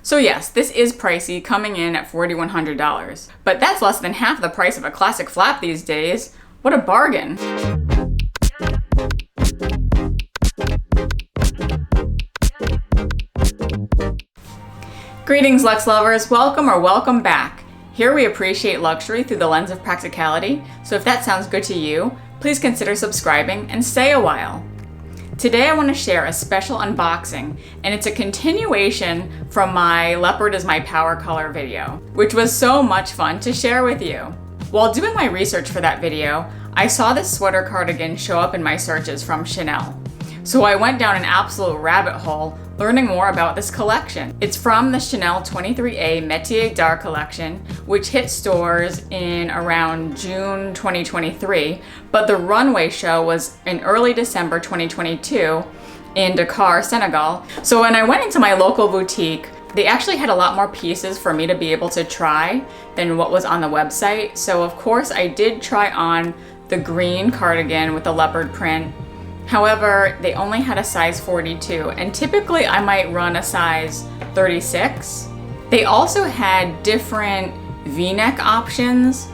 So yes, this is pricey, coming in at $4,100. But that's less than half the price of a classic flap these days. What a bargain. Greetings, Lux lovers. Welcome or welcome back. Here we appreciate luxury through the lens of practicality, so if that sounds good to you, please consider subscribing and stay a while. Today I want to share a special unboxing, and it's a continuation from my Leopard is my power color video, which was so much fun to share with you. While doing my research for that video, I saw this sweater cardigan show up in my searches from Chanel. So I went down an absolute rabbit hole learning more about this collection. It's from the Chanel 23A Métier d'Art collection, which hit stores in around June 2023, but the runway show was in early December 2022 in Dakar, Senegal. So when I went into my local boutique, they actually had a lot more pieces for me to be able to try than what was on the website. So of course I did try on the green cardigan with the leopard print. However, they only had a size 42, and typically I might run a size 36. They also had different V-neck options,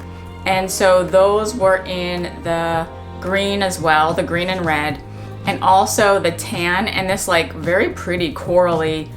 and so those were in the green as well, the green and red, and also the tan and this like very pretty corally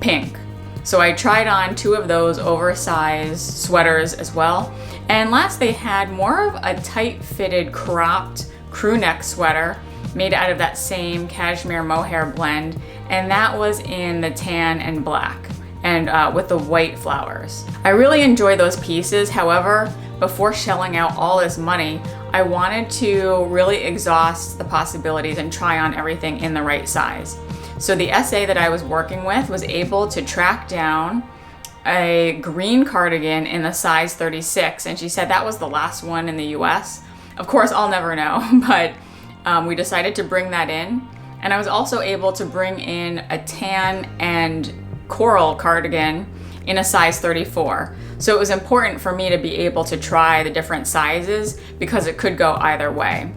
pink. So I tried on two of those oversized sweaters as well. And last they had more of a tight-fitted cropped crew neck sweater made out of that same cashmere mohair blend, and that was in the tan and black and with the white flowers. I really enjoy those pieces. However, before shelling out all this money, I wanted to really exhaust the possibilities and try on everything in the right size. So the SA that I was working with was able to track down a green cardigan in the size 36, and she said that was the last one in the US. Of course, I'll never know, but we decided to bring that in. And I was also able to bring in a tan and coral cardigan in a size 34. So it was important for me to be able to try the different sizes because it could go either way.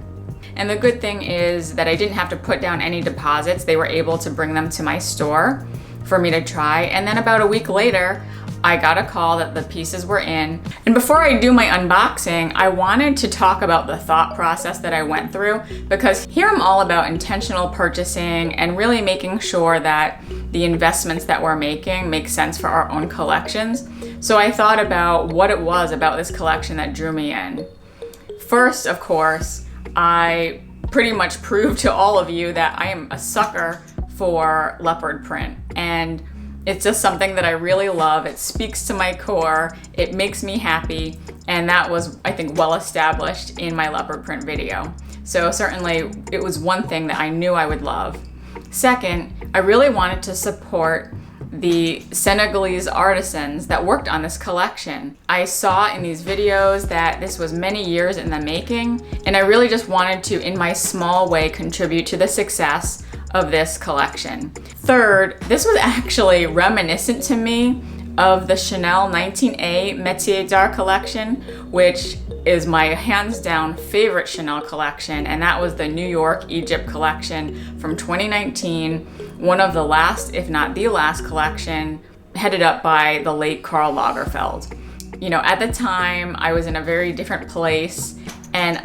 And the good thing is that I didn't have to put down any deposits. They were able to bring them to my store for me to try. And then about a week later, I got a call that the pieces were in. And before I do my unboxing, I wanted to talk about the thought process that I went through, because here I'm all about intentional purchasing and really making sure that the investments that we're making make sense for our own collections. So I thought about what it was about this collection that drew me in. First, of course, I pretty much proved to all of you that I am a sucker for leopard print, and it's just something that I really love. It speaks to my core, it makes me happy, and that was, I think, well established in my leopard print video. So certainly it was one thing that I knew I would love. Second, I really wanted to support the Senegalese artisans that worked on this collection. I saw in these videos that this was many years in the making, and I really just wanted to, in my small way, contribute to the success of this collection. Third, this was actually reminiscent to me of the Chanel 19A Métier d'Art collection, which is my hands down favorite Chanel collection, and that was the New York Egypt collection from 2019, one of the last, if not the last collection, headed up by the late Karl Lagerfeld. You know, at the time, I was in a very different place, and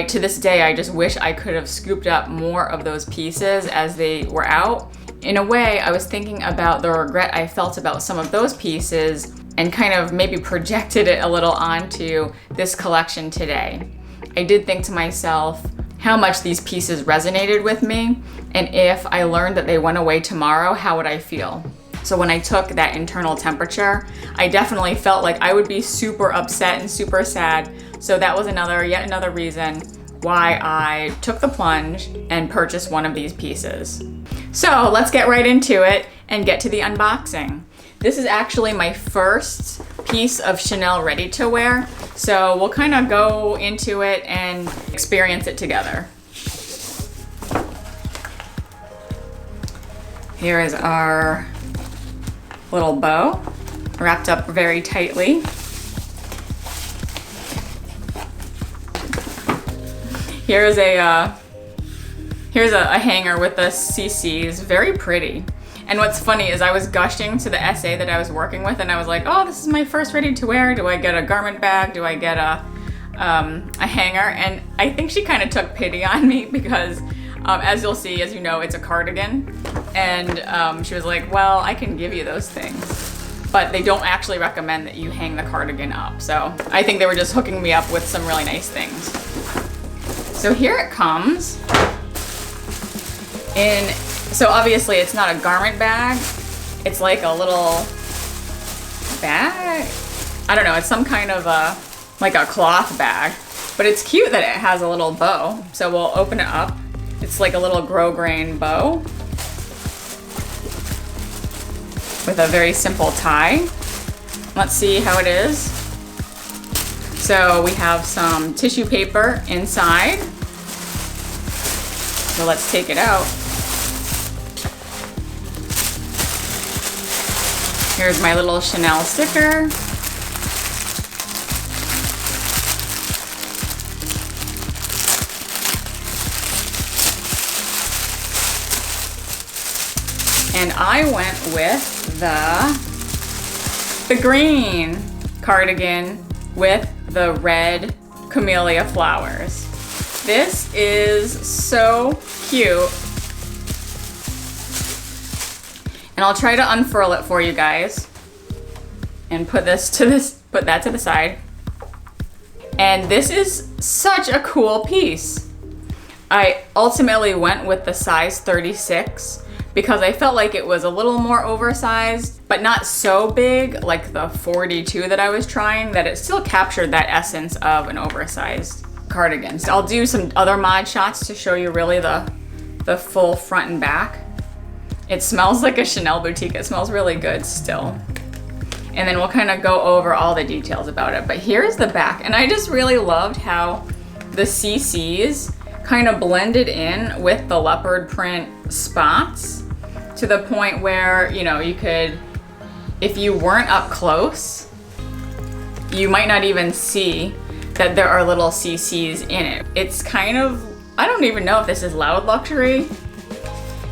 to this day, I just wish I could have scooped up more of those pieces as they were out. In a way, I was thinking about the regret I felt about some of those pieces and kind of maybe projected it a little onto this collection today. I did think to myself how much these pieces resonated with me, and if I learned that they went away tomorrow, how would I feel? So when I took that internal temperature, I definitely felt like I would be super upset and super sad. So that was yet another reason why I took the plunge and purchased one of these pieces. So let's get right into it and get to the unboxing. This is actually my first piece of Chanel ready-to-wear, so we'll kind of go into it and experience it together. Here is our little bow, wrapped up very tightly. Here's a hanger with the CCs, very pretty. And what's funny is I was gushing to the SA that I was working with, and I was like, oh, this is my first ready to wear. Do I get a garment bag? Do I get a hanger? And I think she kind of took pity on me because as you'll see, as you know, it's a cardigan. And she was like, well, I can give you those things, but they don't actually recommend that you hang the cardigan up. So I think they were just hooking me up with some really nice things. So here it comes. So obviously it's not a garment bag. It's like a little bag. I don't know, it's some kind of like a cloth bag, but it's cute that it has a little bow. So we'll open it up. It's like a little grosgrain bow with a very simple tie. Let's see how it is. So we have some tissue paper inside. So let's take it out. Here's my little Chanel sticker. And I went with the green cardigan with the red camellia flowers. This is so cute. And I'll try to unfurl it for you guys and put that to the side. And this is such a cool piece. I ultimately went with the size 36 because I felt like it was a little more oversized, but not so big like the 42 that I was trying, that it still captured that essence of an oversized cardigan. So I'll do some other mod shots to show you really the full front and back. It smells like a Chanel boutique. It smells really good still. And then we'll kind of go over all the details about it. But here's the back. And I just really loved how the CCs kind of blended in with the leopard print spots, to the point where, you know, you could, if you weren't up close, you might not even see that there are little CCs in it. It's kind of, I don't even know if this is loud luxury.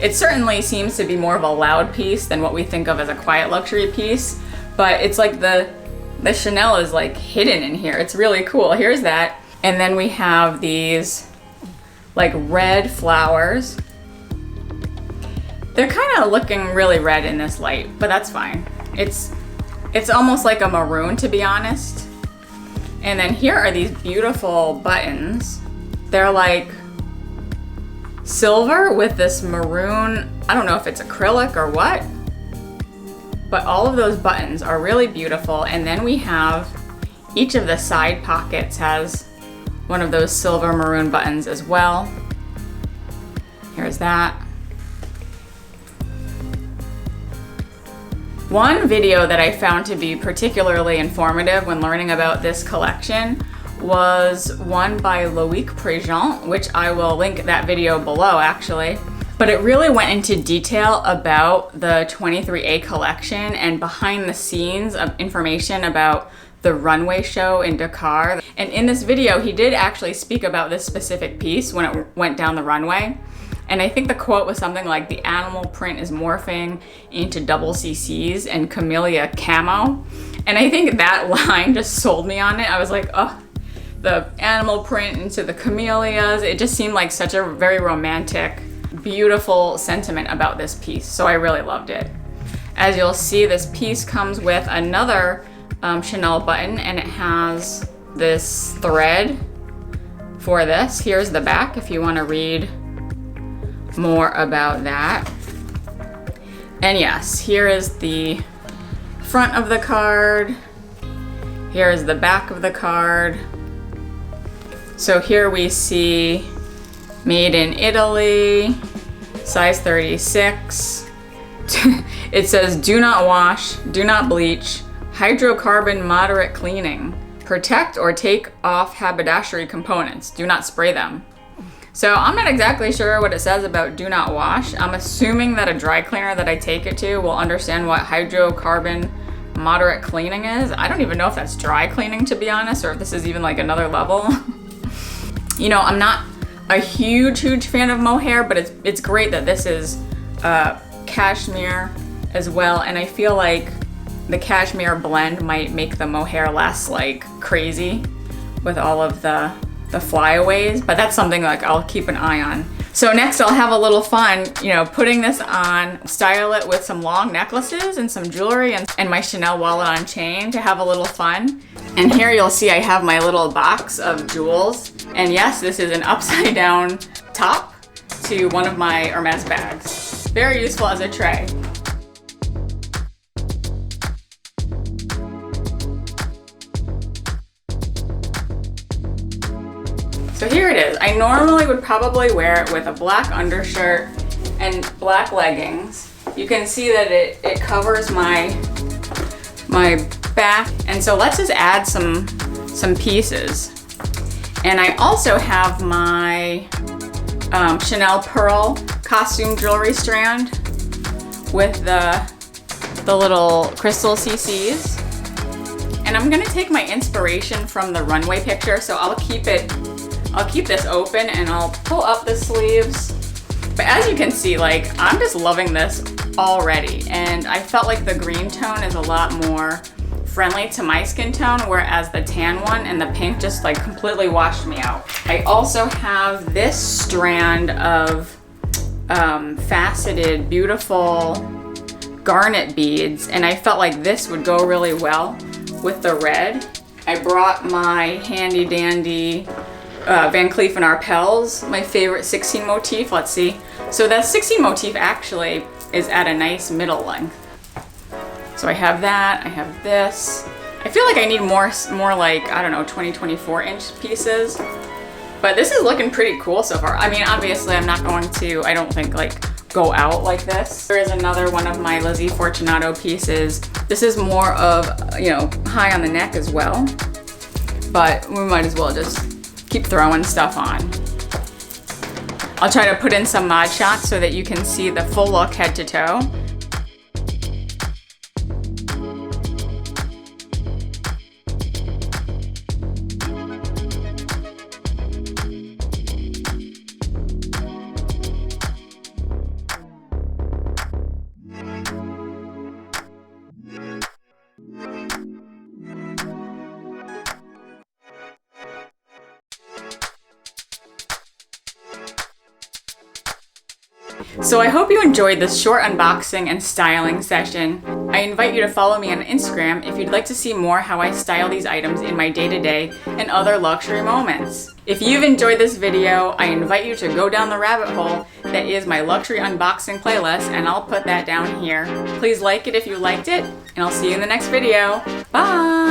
It certainly seems to be more of a loud piece than what we think of as a quiet luxury piece, but it's like the Chanel is like hidden in here. It's really cool. Here's that. And then we have these like red flowers. They're kind of looking really red in this light, but that's fine. It's almost like a maroon, to be honest. And then here are these beautiful buttons. They're like silver with this maroon, I don't know if it's acrylic or what, but all of those buttons are really beautiful. And then we have each of the side pockets has one of those silver maroon buttons as well. Here's that. One video that I found to be particularly informative when learning about this collection was one by Loic Préjean, which I will link that video below actually. But it really went into detail about the 23A collection and behind the scenes of information about the runway show in Dakar. And in this video, he did actually speak about this specific piece when it went down the runway. And I think the quote was something like, the animal print is morphing into double CCs and camellia camo. And I think that line just sold me on it. I was like, oh, the animal print into the camellias. It just seemed like such a very romantic, beautiful sentiment about this piece. So I really loved it. As you'll see, this piece comes with another Chanel button, and it has this thread for this. Here's the back if you want to read more about that. And yes, here is the front of the card. Here is the back of the card. So here we see made in Italy, size 36. It says do not wash, do not bleach, hydrocarbon moderate cleaning, protect or take off haberdashery components, do not spray them. So I'm not exactly sure what it says about do not wash. I'm assuming that a dry cleaner that I take it to will understand what hydrocarbon moderate cleaning is. I don't even know if that's dry cleaning, to be honest, or if this is even like another level. You know, I'm not a huge fan of mohair, but it's great that this is cashmere as well, and I feel like the cashmere blend might make the mohair less like crazy with all of the flyaways, but that's something like I'll keep an eye on. So next I'll have a little fun, you know, putting this on, style it with some long necklaces and some jewelry and my Chanel wallet on chain to have a little fun. And here you'll see I have my little box of jewels. And yes, this is an upside down top to one of my Hermes bags. Very useful as a tray. So here it is. I normally would probably wear it with a black undershirt and black leggings. You can see that it covers my back. And so let's just add some pieces. And I also have my Chanel Pearl costume jewelry strand with the little crystal CCs. And I'm gonna take my inspiration from the runway picture, so I'll keep this open and I'll pull up the sleeves. But as you can see, like, I'm just loving this already. And I felt like the green tone is a lot more friendly to my skin tone, whereas the tan one and the pink just like completely washed me out. I also have this strand of faceted, beautiful garnet beads, and I felt like this would go really well with the red. I brought my handy dandy Van Cleef and Arpels, my favorite 16 motif. Let's see. So that 16 motif actually is at a nice middle length. So I have that, I have this. I feel like I need more like, I don't know, 24 inch pieces. But this is looking pretty cool so far. I mean, obviously I'm not going to, I don't think, like, go out like this. There is another one of my Lizzie Fortunato pieces. This is more of, you know, high on the neck as well. But we might as well just keep throwing stuff on. I'll try to put in some mod shots so that you can see the full look head to toe. So I hope you enjoyed this short unboxing and styling session. I invite you to follow me on Instagram if you'd like to see more how I style these items in my day-to-day and other luxury moments. If you've enjoyed this video, I invite you to go down the rabbit hole that is my luxury unboxing playlist, and I'll put that down here. Please like it if you liked it, and I'll see you in the next video. Bye!